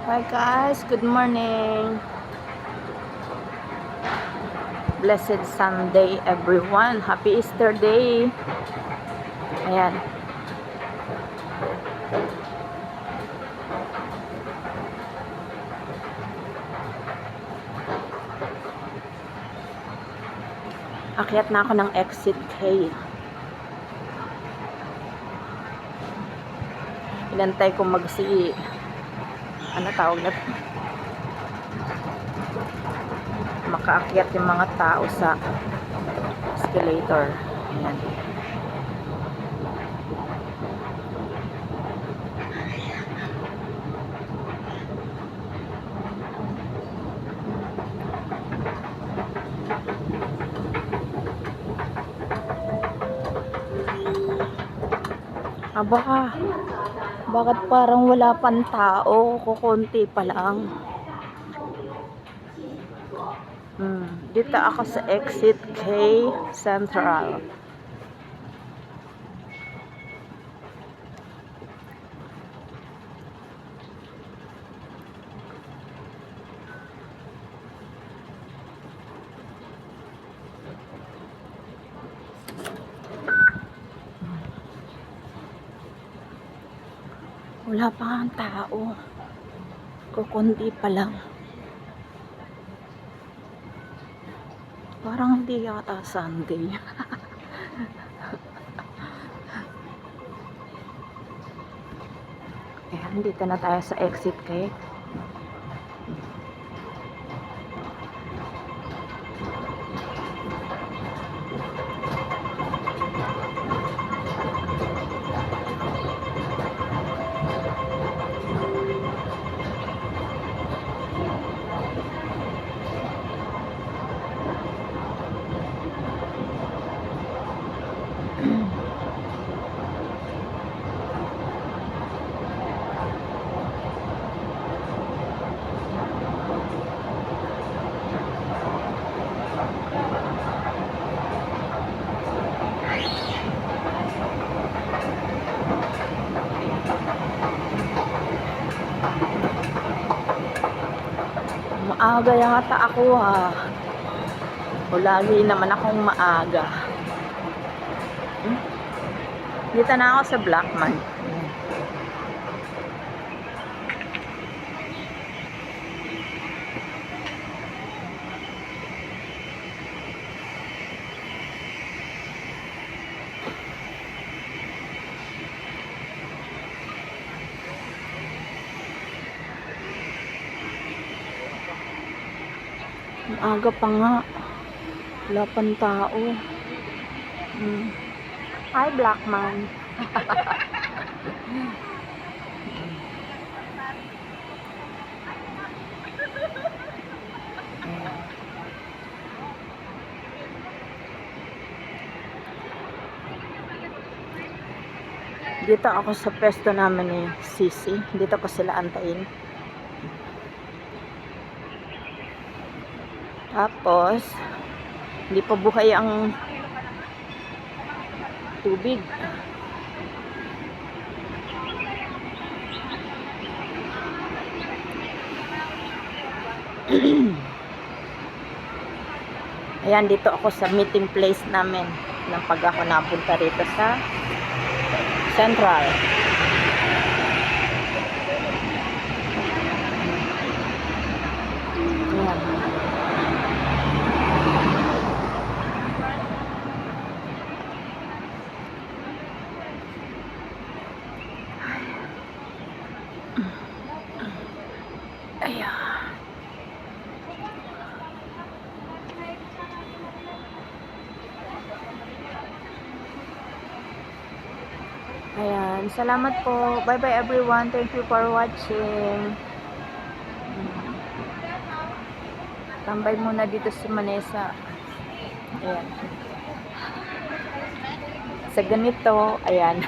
Hi guys, good morning. Blessed Sunday everyone. Happy Easter Day. Ayan. Akyat na ako ng exit K. Inantay ko ano tawag na, makaakyat yung mga tao sa escalator. Ayan. Bakit parang wala pang tao? Kukunti pa lang. Dito ako sa exit K Central. Wala pa ang tao. Kukunti pa lang. Parang hindi yata Sunday. Ayan, dito na tayo sa exit kay. Maaga yata ako o lagi naman akong maaga. Dito na ako sa Blackman. Maaga pa nga. Wala pang tao. Hi, Blackman. Dito ako sa pwesto namin ni Sisi. Dito ko sila antayin. Tapos, hindi pa buhay ang tubig. Ayan, dito ako sa meeting place namin nang pag ako napunta rito sa Central. Ayan. Ayan. Ayan, salamat po. Bye bye everyone. Thank you for watching. Tambay muna dito sa Manesa. Ayan. Sa ganito, ayan.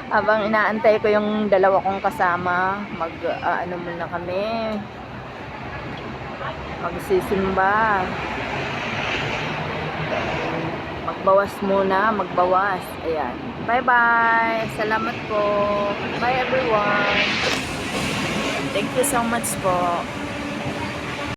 Habang inaantay ko yung dalawa kong kasama, ano muna kami. Magsisimba. Magbawas muna, magbawas. Ayan. Bye-bye. Salamat po. Bye everyone. Thank you so much po.